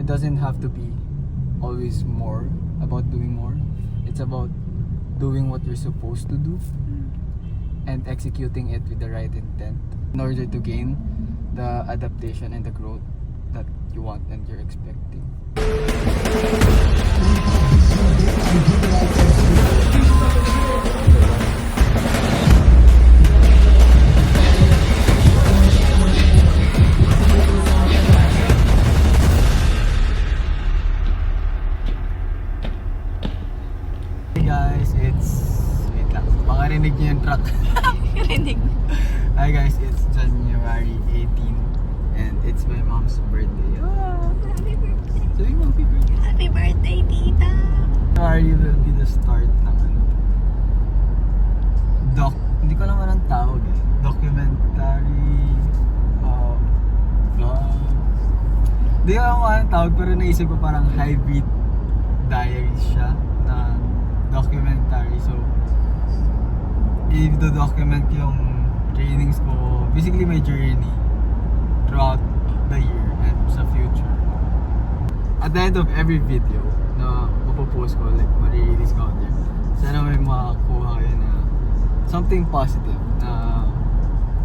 it doesn't have to be always more about doing more. It's about doing what you're supposed to do and executing it with the right intent in order to gain the adaptation and the growth that you want and you're expecting. Hey guys, wait lang, baka rinig niyo yung truck. Rinig. Hi guys, it's January 18 and it's my mom's birthday. Happy birthday. Sabi mo, happy birthday. Happy birthday, tita. January will be the start ng hindi ko naman ang tawag eh. Documentary, vlog. Hindi ko naman ang tawag pero naisip ko parang hybrid diaries siya na documentary. So, i-document yung trainings ko, basically my journey throughout the year and sa future. At the end of every video na mapopost ko, like ma-release ko out there, sana may makakuha kayo na something positive na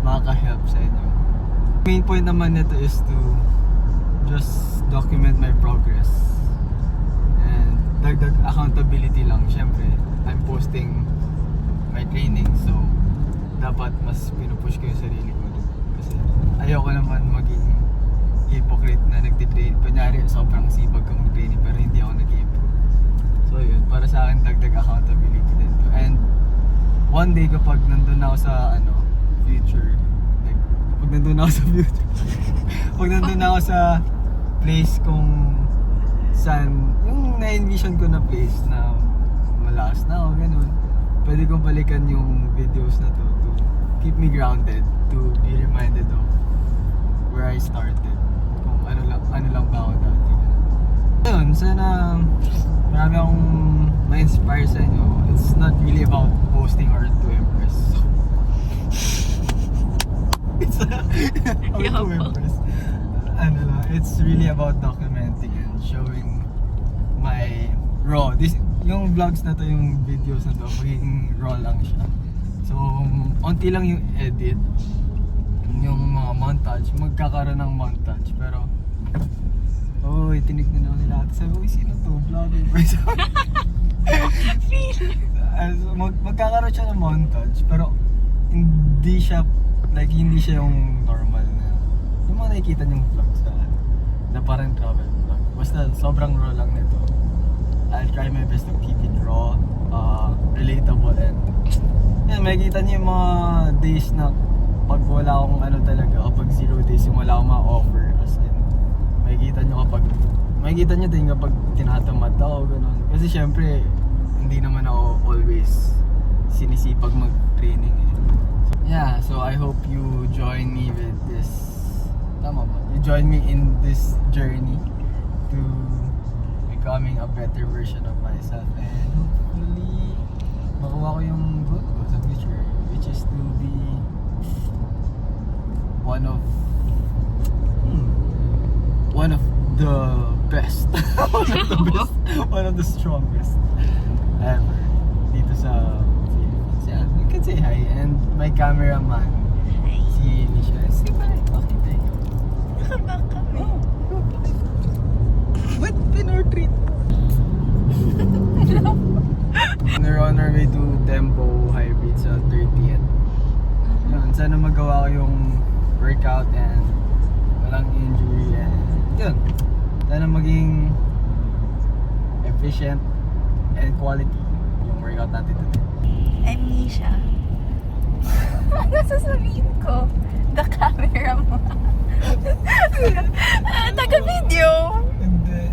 makaka-help sa inyo. Main point naman nito is to just document my progress and dagdag accountability lang. Syempre, I'm posting my training, so dapat mas pinupush ko yung sarili ko kasi ayoko naman maging hypocrite na nagtitrain. Kunyari, sobrang sipag ko mag-training pero hindi ako nag-improve. So yun, para sa akin dagdag accountability din to. And one day kapag nandun ako sa future, like pag nandun ako sa future pag nandun ako sa place kung saan yung na-envision ko na place na malakas na ako, ganun, pwede kong balikan yung videos na to keep me grounded, to be reminded of where I started, kung ano lang ba ako dati. Ayun, sana marami akong ma-inspire sa inyo. It's not really about posting or to impress. It's to impress. It's really about documenting and showing my raw. Yung vlogs na to, yung videos na to, magiging raw lang siya. So, onti lang yung edit, yung mga montage, magkakaroon ng montage, pero tinignan ako nila at sabi, sino to? Vlogger ba? Magkakaroon siya ng montage, pero hindi siya yung normal na yung mga nakikita niyong vlog sa na parang travel vlog. Basta sobrang raw lang nito. I'll try my best to keep it raw, relatable, and makikita niyo yung mga days na pag wala akong talaga, kapag 0 days yung wala akong ma-offer, as in makikita niyo din kapag tinatamad ako, gano'n. Kasi syempre hindi naman ako always sinisipag mag-training eh. Yeah, so I hope you join me with this, tama ba? You join me in this journey to becoming a better version of myself, and hopefully makuha ko yung goal ko sa future, which is to be one of the best one of the strongest ever dito sa Philippines. Yeah, you can say hi, and my cameraman, si Nisha. Say bye. Okay, thank you. Nakabak kami. What pinortreat? We're on our way to Tempo Hybrid sa 30th. Yun, sana magawa ko yung workout and walang injury, and yun, sana maging efficient and quality yung workout natin today. I'm Nisha. Ano sasabihin ko? The camera mo. Taga-video. Hindi.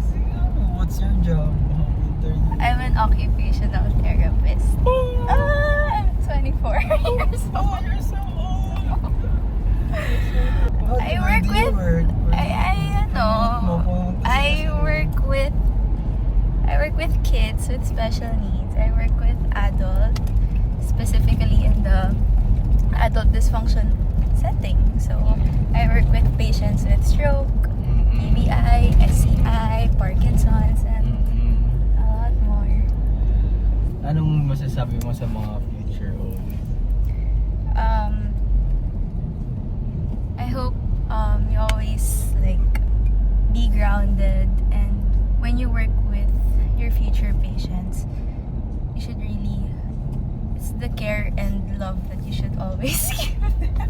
What's your job? I'm an occupational therapist. I'm 24 years old. You're so old. I work with kids with special needs. I work with adults, specifically in the adult dysfunction setting. So I work with patients with stroke, TBI, SCI, masasabi mo sa mga future owners? I hope you always like be grounded, and when you work with your future patients, you should really, it's the care and love that you should always give them.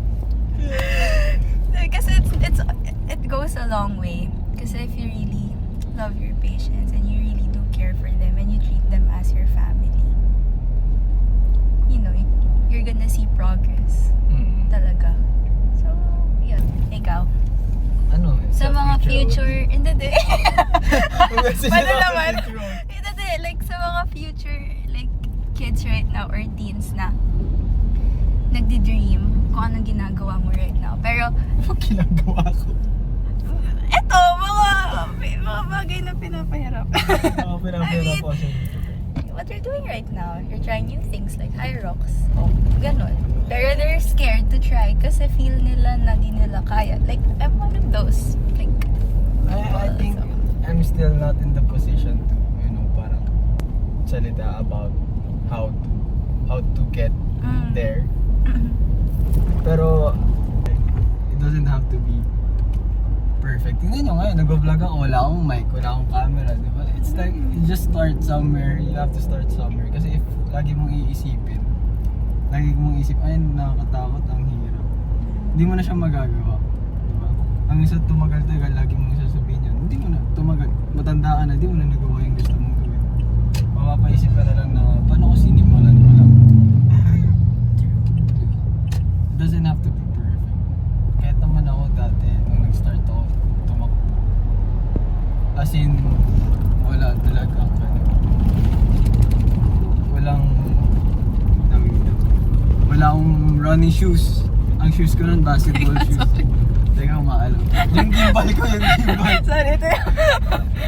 Because it goes a long way. Because if you really love your patients and you really do care for them and you treat them as your family, you know, you're gonna see progress talaga. So, yun. Ikaw. Ano? Sa mga future, hindi. Paano naman? Future Hindi, like sa mga future, like kids right now or teens na nagdi-dream kung anong ginagawa mo right now. Pero, Anong ginagawa ko? eto, mga bagay na pinapahirap. Ako pinapahirap ako sa future. What you're doing right now, you're trying new things like high rocks. O, ganun. Pero they're scared to try kasi feel nila na di nila kaya. Like, I'm one of those. Like, I think I'm still not in the position to, you know, parang salita about how to get there. Pero it doesn't have to be perfect. Tingnan nyo ngayon, nag-vlog ako, wala akong mic, wala akong camera, di ba? It's like, you just start somewhere, you have to start somewhere. Kasi if lagi mong iisipin, lagi mong isip, ay nakakatakot, ang hirap. Hindi mo na siya magagawa. Di ba? Ang isa tumagal-tagal, lagi mong sasabihin yun, hindi mo na, tumagal, matanda ka na, hindi mo na nagawa yung gusto mong gawin. Mapapaisip ka na lang na, paano ko sinimulan ko lang? It doesn't have to be perfect. Kahit naman ako dati, nung nag-start ako tumakbo. As in, wala talaga wala akong running shoes. Ang shoes ko nun, basketball shoes. Teka, maalam. Yung gimbal ko, yung gimbal. Sorry, ito.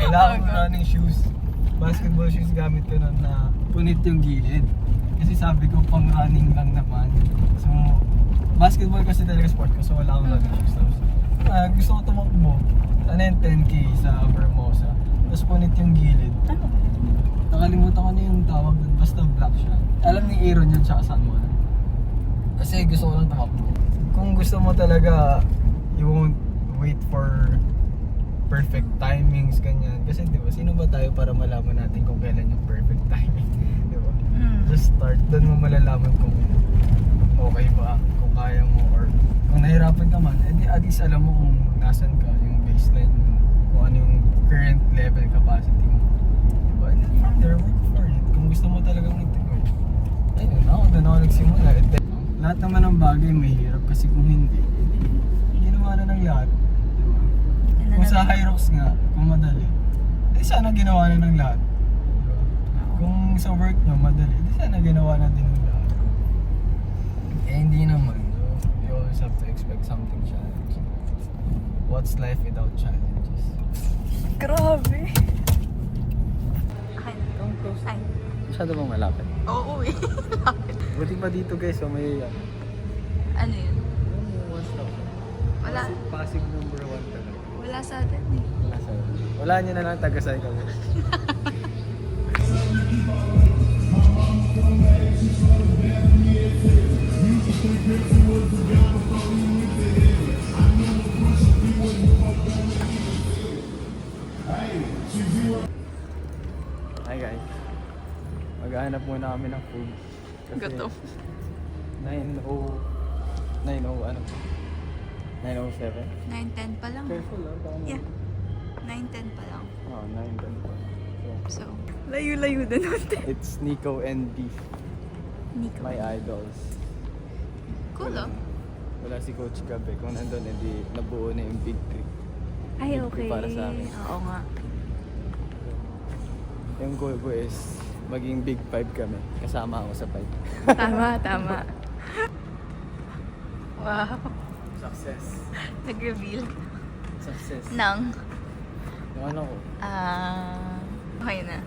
Wala akong running shoes. Basketball shoes gamit ko nun na punit yung gilid. Kasi sabi ko, pang running lang naman. So, basketball kasi talaga sport ko, so wala akong running shoes. Tapos, gusto ko tumakbo. Ano yung 10K sa Vermosa. Tapos punit yung gilid. Nakalimutan ko na yung tawag doon, basta black siya. Alam ni Aaron yun, tsaka saan mo alam. Kasi gusto ko lang tumakbo. Kung gusto mo talaga, you won't wait for perfect timings, ganyan. Kasi di ba, sino ba tayo para malaman natin kung kailan yung perfect timing? Di ba? Just start, doon mo malalaman kung okay ba, kung kaya mo, or kung nahirapan ka man, edi at least alam mo kung nasan ka, yung baseline mo, kung ano yung current level capacity mo. Diba? And then from there, work for it. Kung gusto mo talagang mag-go. Ayun, doon ako nagsimula. And then, lahat naman ng bagay mahirap kasi kung hindi, ginawa na ng lahat. Diba? Kung sa Hyrox nga, kung madali, sana ginawa na ng lahat. Diba? Kung sa work nyo madali, sana ginawa na din ng lahat. Eh hindi naman. So, you always have to expect something challenging. What's life without challenges? Grabe. Ay. Masyado bang malapit? Oo, eh. Buti pa dito guys, so may Ano yun? one stop. Wala. Pasig number 1 talaga. Wala sa atin eh. Wala nyo na lang taga-sign kami. Hi guys. Maghahanap muna kami ng food. Gutom. 9:07. 9:10 pa lang. Careful lang. Yeah. 9:10 pa lang. Oh, 9:10 pa. So, layo-layo din natin. It's Nico and Beef, Nico. my idols. Cool, oh. Wala si Coach Gabe. Kung nandun, edi nabuo na yung Big 3. Ay, Big okay. three para sa akin. Oo nga. Yung goal ko is maging Big 5 kami. Kasama ako sa 5. Tama. Wow. Success. Nag-reveal Success. ng Yung ano ko. okay na.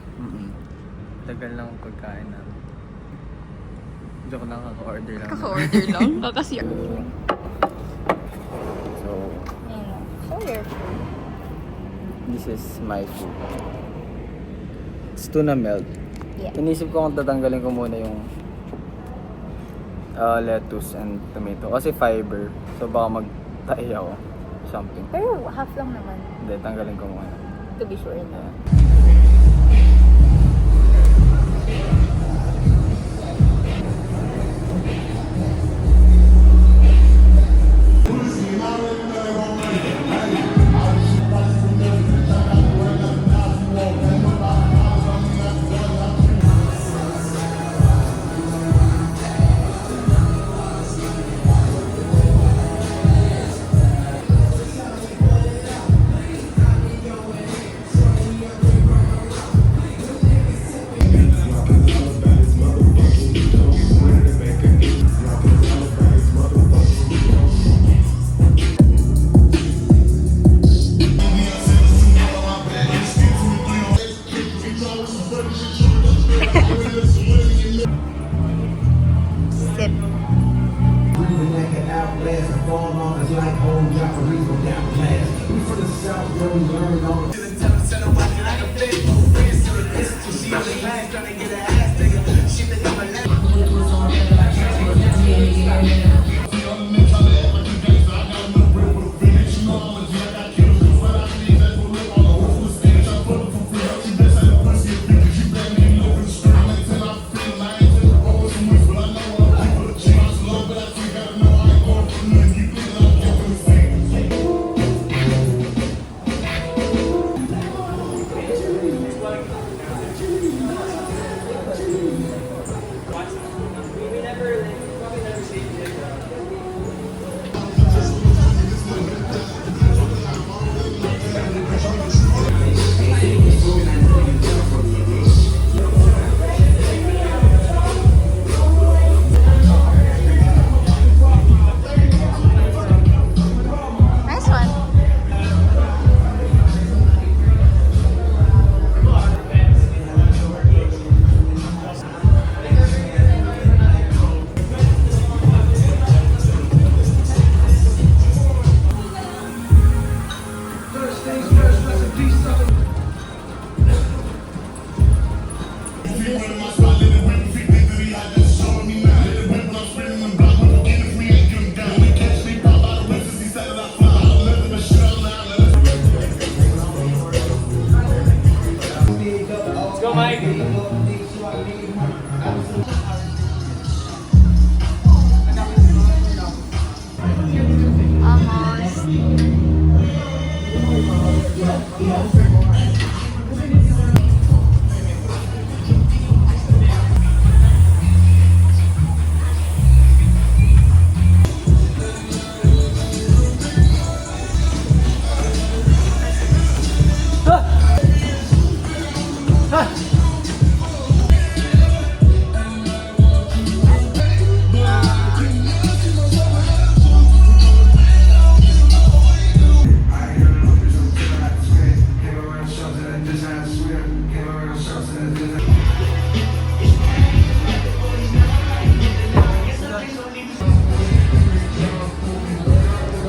Tagal lang ang pagkain namin. Joke lang, kaka-order lang. Kaka-order lang. Kasi So, so your food. this is my food. It's tuna melt. Yeah. Inisip ko kung tatanggalin ko muna yung lettuce and tomato. Kasi fiber. So baka magtahi ako. Something. Pero half lang naman. Hindi, tanggalin ko muna. To be sure na. Sip. Breathing like an outlast, I fall on us like old Japanese without class. We from the south where we learn all the Nice one.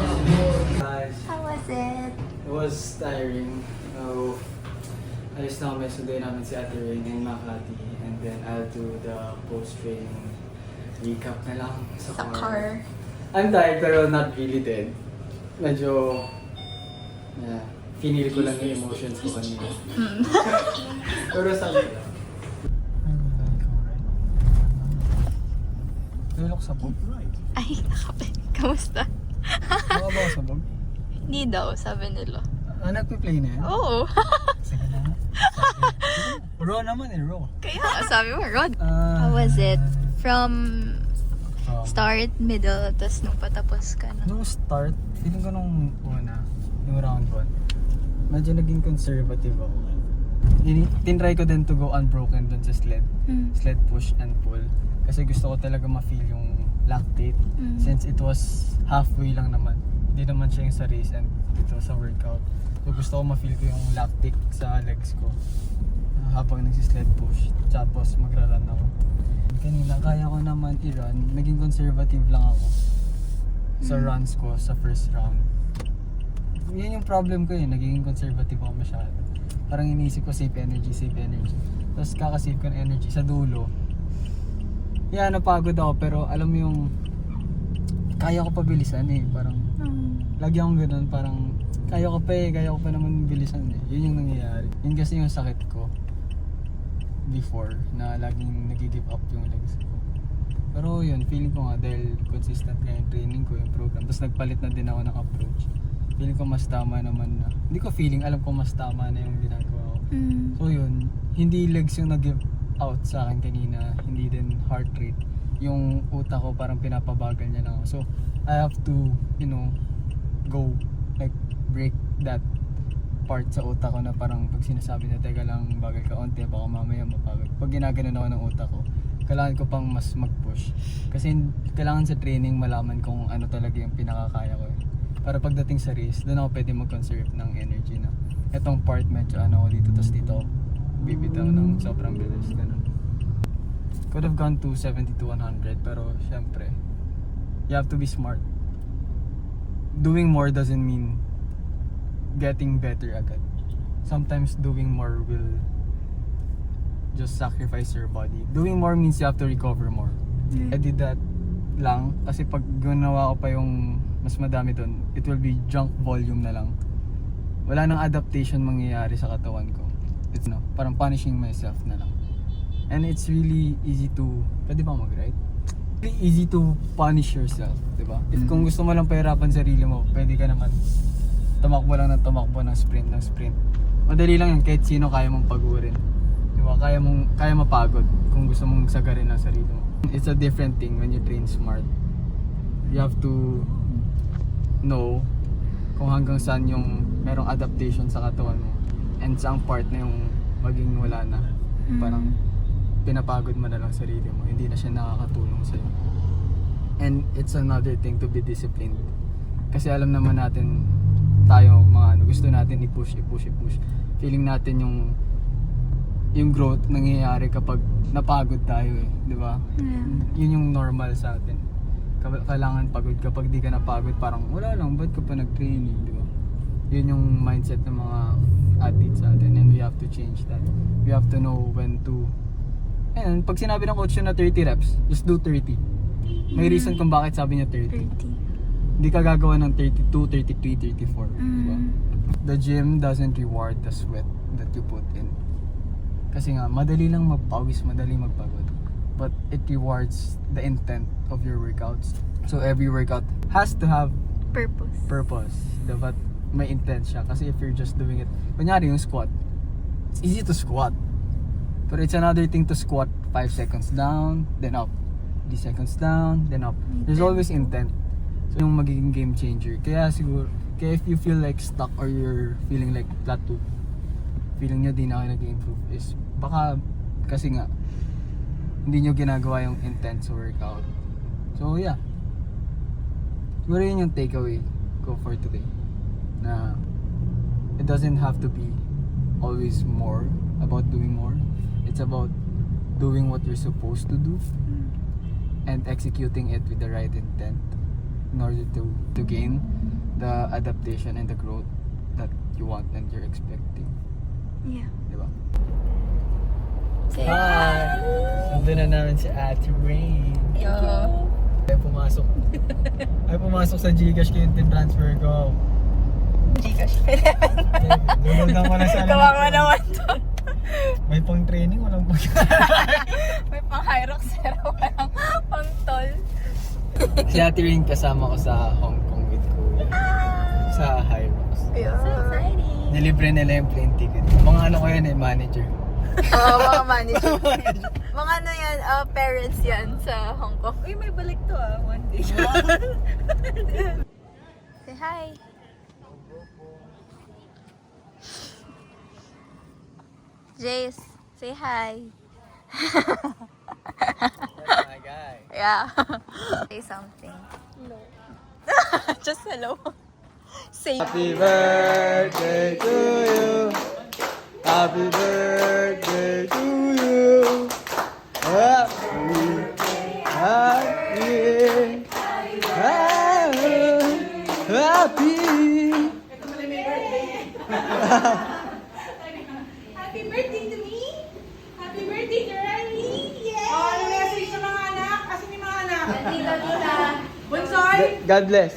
Almost. How was it? It was tiring. So, ayos na kami. Sunday namin si Ate Rain and Makati. And then I'll do the post-training recap na lang sa Sa car. I'm tired pero not really dead. Medyo, yeah, finil ko lang yung emotions ko kanina. Pero sabi ko. Tulok sabog. Ay, nakape. Kamusta? Baka ba sabog? Hindi daw, sabi nila. Nagpi-play na yan? Oo. Sige na. Raw naman eh, raw. Kaya sabi mo, Rod. How was it? From start, middle, tapos nung patapos ka na. Nung start, feeling ko nung una, yung round 1, medyo naging conservative ako. Tinry ko din to go unbroken dun sa sled. Sled push and pull. Kasi gusto ko talaga ma-feel yung lactate. Since it was halfway lang naman. Hindi naman siya yung sa race and ito sa workout. So gusto ko ma-feel ko yung lactic sa legs ko. Habang nagsisled push. Tapos magra-run ako. Kanina, kaya ko naman i-run. Naging conservative lang ako sa runs ko sa first round. Yan yung problem ko eh. Naging conservative ako masyado. Parang iniisip ko safe energy, safe energy. Tapos kakasave ko ng energy sa dulo. Yeah, napagod ako pero alam mo yung kaya ko pa bilisan eh. Parang lagi akong ganun, parang kaya ko pa naman bilisan eh. Yun yung nangyayari. Yun kasi yung sakit ko before na laging nag-give up yung legs ko. Pero yun, feeling ko nga dahil consistent nga yung training ko, yung program. Tapos nagpalit na din ako ng approach. Feeling ko mas tama naman na. Hindi ko feeling, alam ko mas tama na yung ginagawa ko. So yun, hindi legs yung nag-give out sa akin kanina, hindi din heart rate. Yung utak ko parang pinapabagal niya lang ako. So I have to, go, like break that part sa utak ko na parang pag sinasabi na teka lang bagal ka onti, baka mamaya mapagod. Pag ginaganon ako ng utak ko, kailangan ko pang mas mag-push. Kasi kailangan sa training malaman kung ano talaga yung pinakakaya ko. Para pagdating sa race, doon ako pwede mag-conserve ng energy na etong part medyo ano ako dito, tapos dito ako bibitaw ng sobrang bilis. Ganun. Could have gone to 70 to 100 pero syempre, you have to be smart. Doing more doesn't mean getting better agad. Sometimes doing more will just sacrifice your body. Doing more means you have to recover more. I did that lang kasi pag ginawa ko pa yung mas madami doon, it will be junk volume na lang. Wala nang adaptation mangyayari sa katawan ko. It's parang punishing myself na lang. And it's really easy to, pwede ba mag-write? Really easy to punish yourself, di ba? If kung gusto mo lang pahirapan sarili mo, pwede ka naman tumakbo lang ng tumakbo ng sprint. Madali lang yun, kahit sino kaya mong pagurin. Diba? Kaya mapagod kung gusto mong sagarin ang sarili mo. It's a different thing when you train smart. You have to know kung hanggang saan yung merong adaptation sa katawan mo and saang part na yung maging wala na. Parang pinapagod mo na lang sarili mo, hindi na siya nakakatulong sa'yo. And it's another thing to be disciplined. Kasi alam naman natin tayo mga gusto natin i-push. Feeling natin yung growth nangyayari kapag napagod tayo eh, di ba? Yun yung normal sa atin. Kailangan pagod. Kapag di ka napagod, parang wala lang, ba't ka pa nag-training, di ba? Yun yung mindset ng mga athletes sa atin and we have to change that. We have to know when to. And pag sinabi ng coach yun na 30 reps, just do 30. May reason kung bakit sabi niya 30. Hindi ka gagawa ng 32, 33, 34. Diba? The gym doesn't reward the sweat that you put in. Kasi nga, madali lang magpawis, madali magpagod. But it rewards the intent of your workouts. So every workout has to have purpose. Dapat may intent siya. Kasi if you're just doing it, kunyari yung squat, it's easy to squat. But it's another thing to squat 5 seconds down, then up. 3 seconds down, then up. There's always intent. So yung magiging game changer. Kaya siguro, if you feel like stuck or you're feeling like plateau, feeling nyo di na kayo nag-improve is baka kasi nga hindi nyo ginagawa yung intense workout. So yeah, siguro yun yung takeaway ko for today, na it doesn't have to be always more about doing more. It's about doing what you're supposed to do and executing it with the right intent in order to gain the adaptation and the growth that you want and you're expecting. Yeah. Diba? Say Hi! Nandun na namin si Ate Rain. Yo. Ay pumasok sa Gcash ko yung transfer ko. Gcash. Lulundan ko na sana. Kawawa naman to. May pang training, walang pang May pang Hyrox pero walang pang toll. Si Ate Rain kasama ko sa Hong Kong with Kuya. Sa Hyrox. Yeah. So exciting. Nilibre nila yung plane ticket. Mga ano ko yan eh, manager. Mga manager. Mga ano yan, parents yan sa Hong Kong. Uy, may balik to one day. Say hi. Jace, say hi. That's my guy. Yeah. Say something. Hello. Just hello. Say Happy birthday to you. Happy birthday to you. Happy, happy, happy. Happy birthday to me! Tita, tita. Bunsoy! God bless.